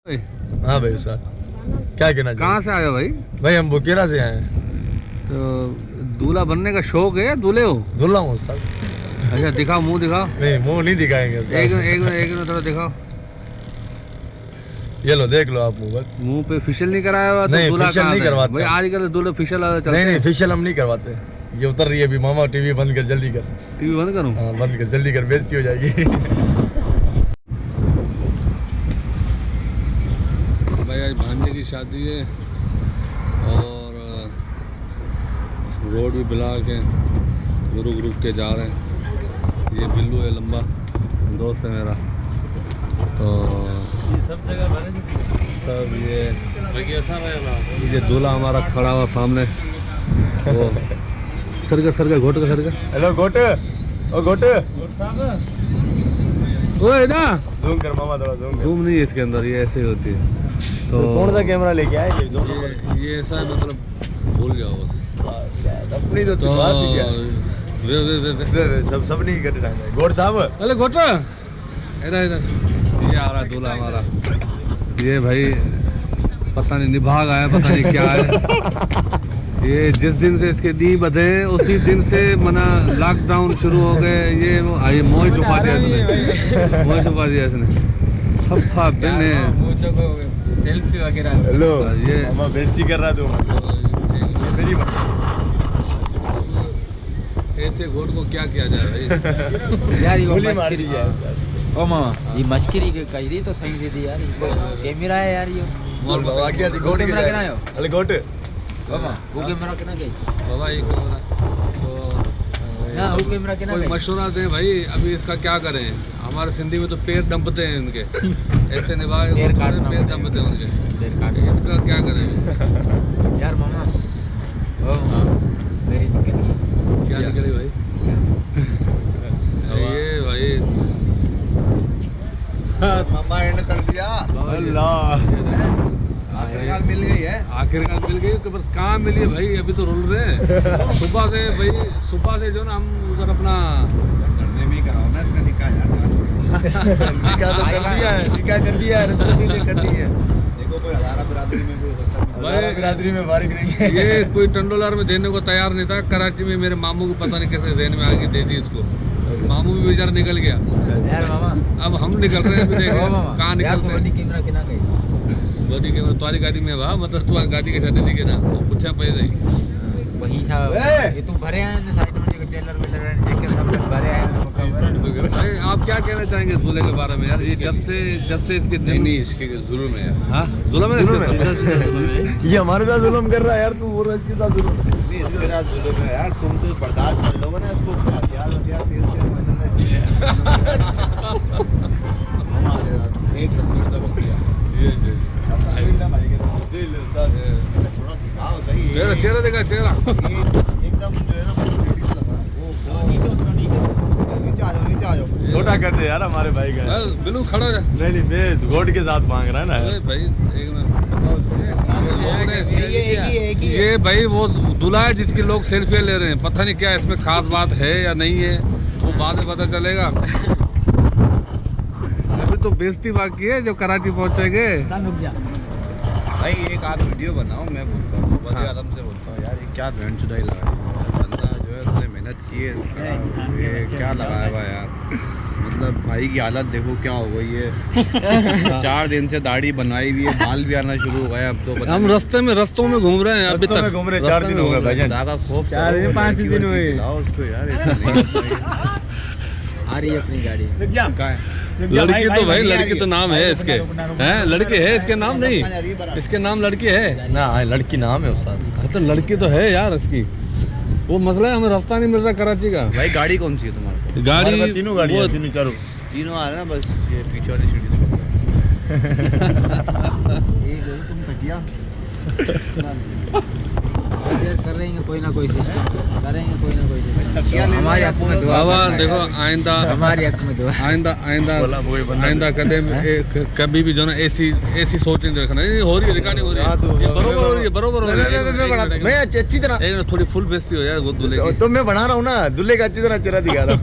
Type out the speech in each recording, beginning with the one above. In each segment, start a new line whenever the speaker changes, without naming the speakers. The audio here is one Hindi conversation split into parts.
हाँ भाई सर, क्या कहना चाहिए?
कहाँ से आए हो भाई?
भाई हम बुकेरा से आए हैं।
तो दूल्हा बनने का शौक है या दूल्हे हो?
दूल्हा हूँ सर।
अच्छा दिखाओ, मुंह दिखाओ।
नहीं मुंह नहीं दिखाएंगे सर।
एक मिनट थोड़ा दिखाओ।
ये लो देख लो आप मुंह बस।
मुंह पे फेशियल नहीं कराया हुआ?
नहीं,
तो दूल्हा
फेशियल
कहाँ
नहीं
है?
करवाते।
भाई आजकल दूल्हे फेशियल चलते
नहीं
हैं।
फेशियल हम नहीं करवाते। ये उतर रही है अभी। मामा टीवी बंद कर, जल्दी कर।
टीवी बंद करूँ?
हाँ बंद कर, जल्दी कर, बेइज्जती हो जाएगी।
भाई आज भांजे की शादी है और रोड भी ब्लॉक है, रुक के जा रहे हैं। ये बिल्लू है, लंबा दोस्त है मेरा। तो
ये सब जगह
सब ये दूल्हा हमारा खड़ा हुआ सामने। वो सर का घोट का सर का।
हेलो गोटे, ओ गोटे,
ओए ना
जूम कर मामा, थोड़ा जूम कर।
जूम नहीं है इसके अंदर, ये ऐसे ही होती है। तो
कौन सा कैमरा लेके आए ये?
ये ऐसा है, मतलब भूल जाओ बस।
अपनी तो
तो
बात ही क्या है?
वे
सब नहीं कर रहे हैं। गोड़ साहब,
अरे घोटा इधर ये आ रहा है दूल्हा हमारा। ये भाई पता नहीं निभाग आया, पता नहीं क्या है। ये जिस दिन से इसके दी बधे उसी दिन से मना लॉकडाउन शुरू हो गए। ये मोह छुपा दिया इसने, मोह छुपा दिया इसने। सफा बने
सेल्फी वगैरह।
हेलो
ये
मामा बेइज्जती कर रहा तू। ये मेरी
ऐसे घोट को क्या किया जाए भाई?
यार ये
गोली मार दी है।
ओ मामा, ये मस्करी के कह दी तो सही दे दी यार। कैमरा है यार ये।
बोल बाबा क्या थी? गोटे
कैमरा केना है?
अरे गोटे
मामा वो कैमरा केना गई?
बाबा एक
ना वो कैमरा केना
कोई
गई?
मशवरा दें भाई। अभी इसका क्या करें? हमारे सिंधी में तो पैर डंपते हैं इनके। ऐसे निभाए
पैर काटना
पैर डंपते हैं उनके।
देर काट
इसका क्या करें?
यार मामा। ओ मामा मेरी निकली।
क्या निकली भाई? ये भाई
मामा एंड कर दिया। अल्लाह आखिरकार मिल गई है।
आखिरकार मिल गई। तो बस कहाँ मिली है भाई? अभी तो रुल रहे हैं सुबह से भाई। सुबह से जो ना हम उधर अपना
करने में कराओ ना इसका निकाह यार। निकाह तो कर दिया है, निकाह कर दिया है, रस्म भी कर दी है। देखो कोई हज़ारा बिरादरी में कोई होता है, हज़ारा बिरादरी में बारिक नहीं है।
ये कोई टंडोलार में देने को तैयार नहीं था। कराची में मेरे मामू को पता नहीं कैसे देने में आगे दे दी इसको। मामू भी बेचारा निकल गया।
यार मामा
अब हम निकल रहे हैं। अभी देख कहाँ निकलते हैं।
कैमरा केना गई?
बॉडी के तुम्हारी गाड़ी में वाह, मतलब तुम्हारी गाड़ी के साथ लेके ना तो कुछ पे रही।
वही सा ये तू भरे आए ना साइड में जो टेलर वेलर देख के सब लोग भरे आए हैं।
भाई आप क्या कहना चाहेंगे दूल्हे के बारे में यार? ये जब से इसके नहीं इसके जुल्म है। हाँ जुल्म है।
ये हमारे साथ जुल्म कर रहा है यार। तू बोल रहा है इसके साथ जुल्म नहीं, इसके साथ जुल्म है यार। तुम तो बर्दाश्त कर लोगे ना इसको। हथियार एक तस्वीर तो
मेरा चेहरा देखा, चेहरा
एकदम जो है ना नीचे आ जाओ। छोटा कर दे यार हमारे भाई का।
बिल्कुल खड़ा हो जा।
नहीं मैं घोट के साथ मांग रहा है ना।
अरे भाई एक मिनट। ये भाई वो दूल्हा है जिसकी लोग सेल्फी ले रहे हैं। पता नहीं क्या इसमें खास बात है या नहीं है, वो बाद में पता चलेगा। अभी तो बेइज्जती बाकी है जो कराची पहुंचेंगे।
भाई एक आप वीडियो बनाओ, मैं बोलता हूँ वज़ीर आज़म से बोलता हूँ यार ये क्या बैंड चुदाई लगा है। बंदा जो है उसने मेहनत की है, ये क्या लगाया हुआ यार। मतलब भाई की हालत देखो क्या हो गई है। 4 दिन से दाढ़ी बनवाई हुई है, बाल भी आना शुरू हो गए। अब तो
हम रस्तों में घूम रहे हैं। अभी तक
घूम रहे 4 दिन हो गए भाईजान। दादा खौफ
5 दिन हुए
उसको यार।
आ रही है अपनी गाड़ी।
लड़की तो भाई लड़की तो नाम है इसके, हैं लड़के है इसके नाम नहीं, इसके नाम लड़की है
ना। लड़की नाम है उस्ताद।
तो लड़की तो है यार इसकी। वो मसला है हमें रास्ता नहीं मिल रहा कराची का।
भाई गाड़ी कौन सी है तुम्हारे?
गाड़ी
तीनों गाड़ी है, तीनों चारों तीनों आ रहे हैं। बस ये पीछे वाली सीढ़ी तुम तकिया
कर रहे हैं कोई ना कोई सिस्टम करेंगे, कोई ना कोई सिस्टम। हमारे हक में दुआ।
बाबा देखो आइंदा
हमारे हक में दुआ।
आइंदा कभी भी जो ना ऐसी सोच नहीं रखना। नहीं हो रही है, रिकॉर्डिंग हो रही है, बरोबर हो रही है।
मैं अच्छी तरह
एक थोड़ी फुल बेइज्जती हो यार दूल्हे की।
तो मैं बना रहा हूँ ना, दूल्हे का अच्छी तरह चेहरा दिखा रहा हूँ।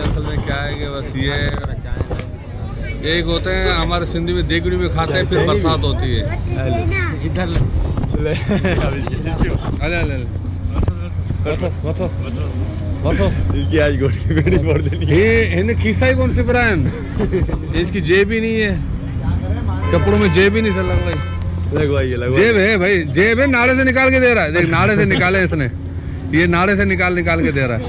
असल में क्या है कि बस ये एक होते हैं हमारे सिंधी में देगड़ी में खाते हैं, फिर बरसात होती है।
इधर
अरे अरे
इसकी आज गोट की बेड़ी फोड़ देनी है।
ये इन्हें खीसा ही कौन से ब्रायन, इसकी जेब ही नहीं है, कपड़ों में जेब ही नहीं सर लग रही।
लगवाइए
जेब है भाई, जेब है, नाड़े से निकाल के दे रहा है। देख नाड़े से निकाले इसने, ये नाड़े से निकाल के दे रहा है।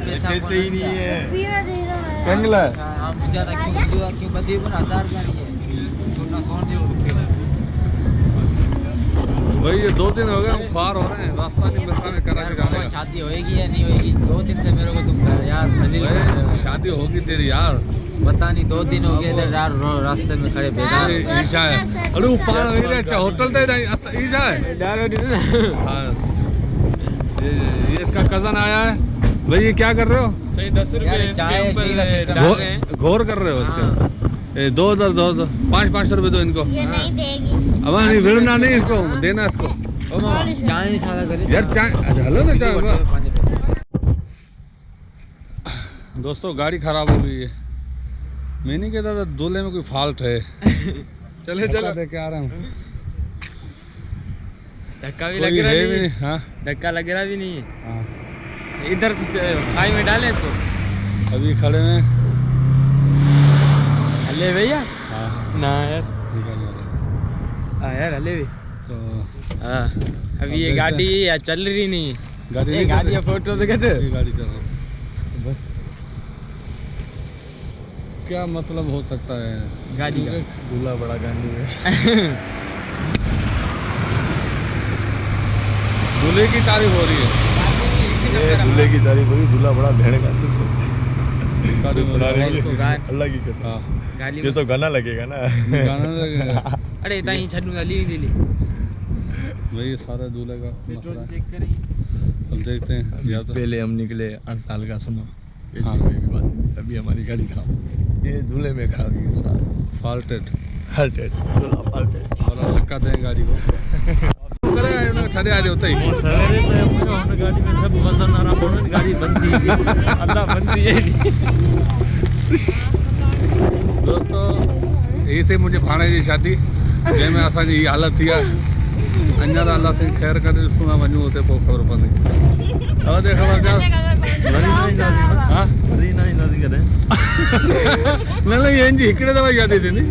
पैसा ही नहीं है।
कंगला हम ज्यादा क्यों बदी को 1000 का नहीं है सोना सोने
भाई ये 2 दिन हो गए हम ख्वार हो रहे हैं, रास्ता नहीं मिलता में करा के जाने का।
शादी होएगी या नहीं होएगी? 2 दिन से मेरे को तुम कह यार
भाई शादी होगी तेरी यार,
पता नहीं 2 दिन हो गए इधर यार रास्ते में खड़े बेकार।
ईशा है, अरे ऊपर होटल तो ईशा है। हाँ ये इसका कजन आया है। भाई ये क्या कर रहे हो?
सही 10 रुपए
चाय
घोर कर रहे हो इसके? दो 5 रुपए दो इनको।
ये नहीं देगी।
अब नहीं भिड़ना नहीं, इसको देना इसको
चाय नहीं खाना करे
यार। चाय हेलो ना चाय। दोस्तों गाड़ी खराब हो गई है। मैं नहीं कहता था दूल्हे में कोई फॉल्ट है। चले दे के आ रहा हूँ।
धक्का भी लग रहा है।
हाँ
धक्का लग रहा भी नहीं है।
हाँ
इधर से खाई में डाले इसको।
अभी खड़े में।
हले भैया
हाँ
ना यार,
निकल रहे
हाँ यार हले भी
तो
हाँ। अभी ये गाड़ी यार चल रही नहीं है।
गाड़ी
ये
नहीं
गाड़ी
चल रही।
फोटो से कट
ये गाड़ी चल रही। क्या मतलब हो सकता है
गाड़ी का?
दूल्हा बड़ा गांडी है।
दूल्हे की तारीफ हो रही है।
ये दूल्हे की तारीफ हुई, दूल्हा बड़ा भेड़ का
गाड़ी में
सुना रही
इसको
है।
गा-
अल्लाह की कसम।
हाँ
गाड़ी
ये तो गाना लगेगा ना।
गाना लगेगा।
अरे ताई छड्डू गाली दिली
वही सारा दूल्हे का मसला
पेट्रोल
है।
चेक करें।
अब देखते हैं या तो
पहले हम निकले 8 साल का सुनो
हाँ।
के बाद अभी हमारी गाड़ी खराब, ये दूल्हे में खराब हुई साल
फॉल्टेड
हल्टेड दूल्हा फाल्टेड।
वाला धक्का दें गाड़ी को। करेगा इन्होंने छड़े आ रहे होते ही।
सवेरे से हमने गाड़ी में सब वजन आ रहा है, गाड़ी बनती है अल्लाह बनती है।
दोस्तों यही से मुझे भाणे जी शादी जंहिंमें असांजी हीअ हालत थी आहे। अञा त अलाह साईं ख़ैर करे ॾिसूं था वञूं हुते पोइ ख़बर पवंदी। अब देख ख़बर छा? हाँ न न ये जी हिकिड़े दफ़ा शादी थींदी।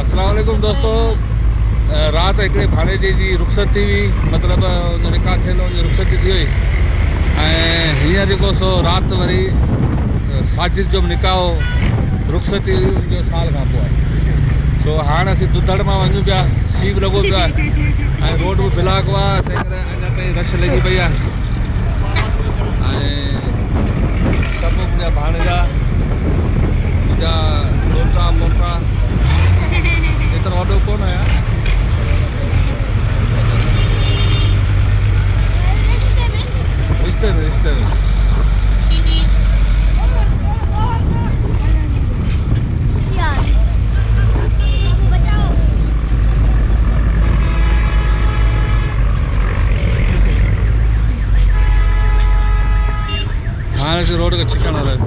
अस्सलाम वालेकुम दोस्तों। राति हिकिड़े भाणेजे जी रुख़सत थी हुई, मतिलबु उन निकाह थियल हुन रुख़सती थी हुई। ऐं हींअर जेको सो राति वरी साजिद जो बि निकाह हो, रुख़सती हुई उनजो साल खां पोइ आहे। सो हाणे असीं दुधड़ मां वञूं पिया, सीउ बि लॻो पियो आहे ऐं रोड बि ब्लॉक हुआ, तंहिं करे अञा ताईं रश लॻी पई आहे। ऐं सभु मुंहिंजा भाणेजा, मुंहिंजा दोता पोटा, एतिरो वॾो कोन आहे। रिश्ते में हाणे से रोड का छिकण वाला है।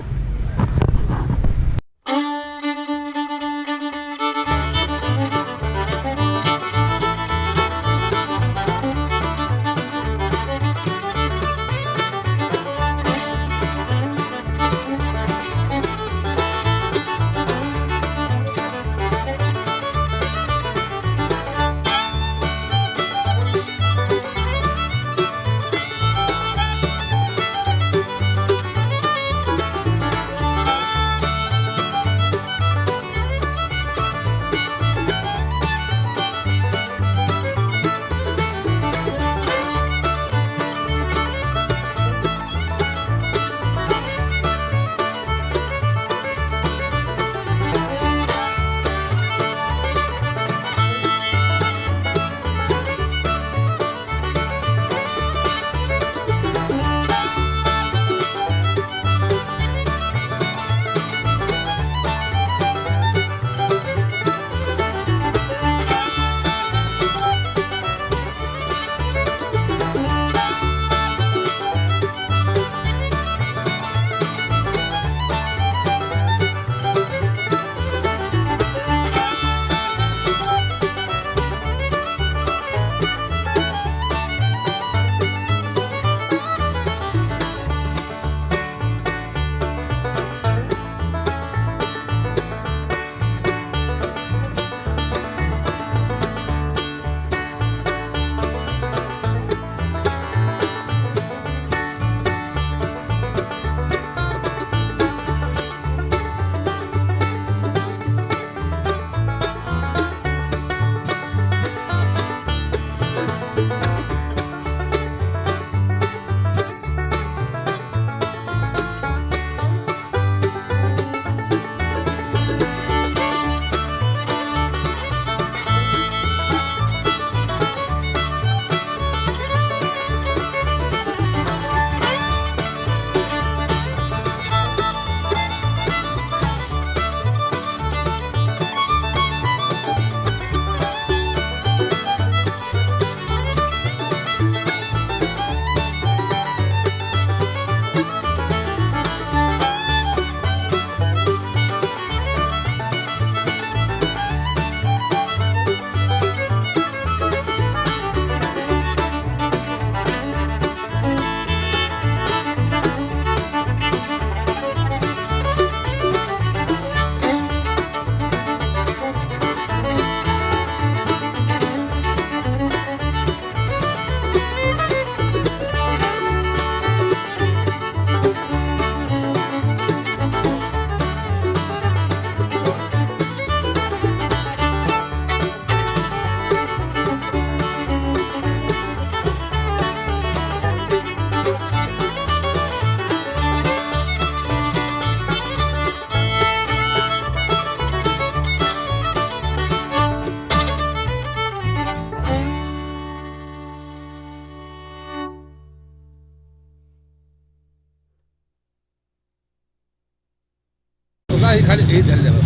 ही खाली यही धर जाओ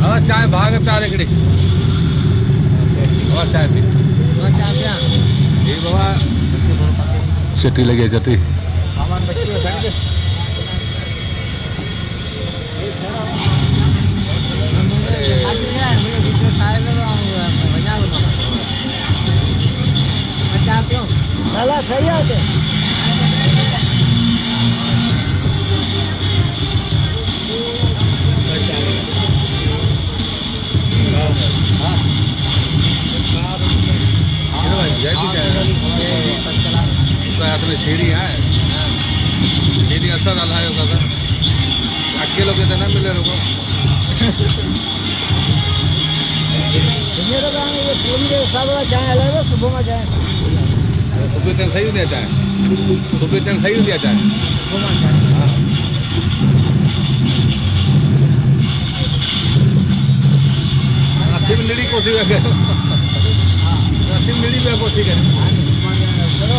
और चाय भाग प्यार एकड़ी और चाय पी ये बाबा चटी लगी है चटी
सामान बचती है बैठ के
நல்லா சரியா இருக்கு
अपने शेरी है शेरी अच्छा डाला है होगा सर अकेले के ना मिले रुको
मेरे गाँव में ये पूरी के हिसाब से चाय अलग है सुबह में चाय
सुबह टाइम सही दिया चाहे सुबह टाइम सही दिया चाहे
सुबह में चाय
सिम नीड़ी कोशिश कर सिम नीड़ी पे कोशिश कर
चलो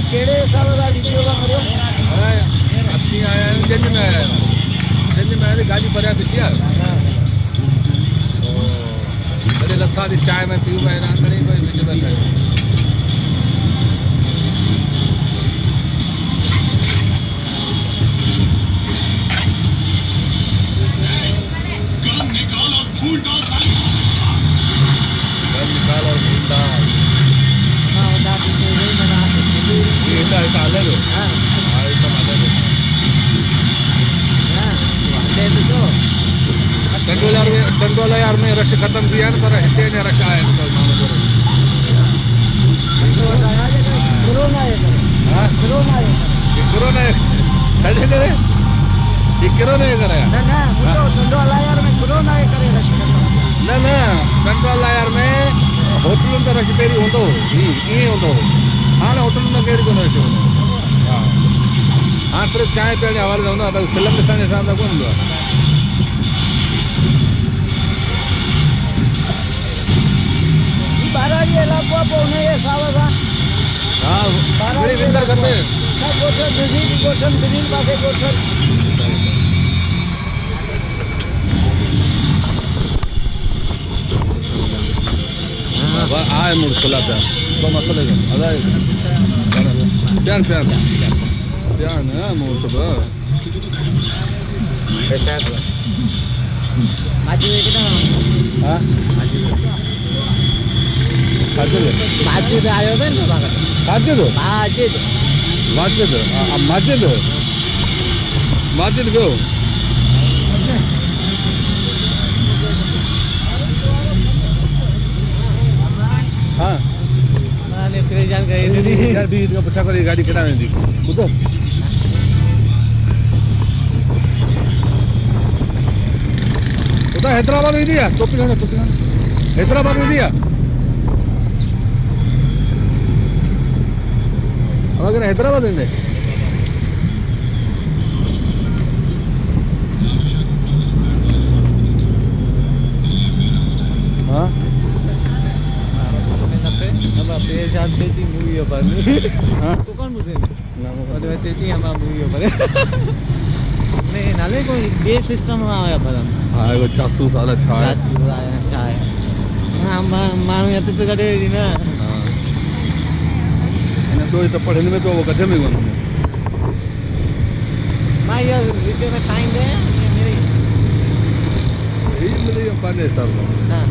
केड़े हिसाब से वीडियो का करो
अस्सी आया जंज में आया गाड़ी पर आया पीछे अरे लथा दी चाय में पीऊ मैं ना करी कोई विच बैठा निकाल और फूल डाल
हाँ बता दीजिए वही बना
ये इतना अलग है
हाँ
हाँ एकदम अलग है
हाँ दे दो
टंडोला यार में रश खत्म किया ना पर हिते ने रश आया
कोरोना है
हाँ
कोरोना है
कोरोना खड़े करे ये कोरोना कराया
ना ना मुझे टंडोला यार में कोरोना है करे रश
ना ना टंडोला यार में होटल में रश पेरी होंदो ये होंदो हाँ होटल में केरी कोन रश होंदो हाँ सिर्फ चाय पीने हवाले होंदो फिल्म ॾिसण जे हिसाब सां कोन हूंदो आहे
बाराड़ी इलाको है पौने ये सावधा
हाँ बड़ी विंदर करते
सब गोठन बिजी गोठन बिनी पासे गोठन
आए मुड़ खुला प्यार तो मसले का अदा प्यार प्यार प्यार ना मुड़ सब
ऐसा है आज ये कितना
हाँ
माजिद आयो है ना बाबा
माजिद
माजिद
माजिद माजिद माजिद गो हाँ
मैंने तेरे जान गए थे
यार भी इनका पूछा कर ये गाड़ी कितना में दी उधर उधर हैदराबाद में दिया टोपी हैदराबाद में दिया अगर हैदराबाद में हाँ
तेजी मूवी पर
हाँ
तो कौन मुझे और तेजी हम मूवी पर नहीं नाले कोई ये सिस्टम ना आया पर
हाँ वो जासूस वाला छाया
चाय हां मानो या तो गड़े ना
हाँ तो ये तो पढ़ने में तो वो गधे में बनो
भाई यार वीडियो में टाइम दे मेरी
यही मिले ये पाने सब
हां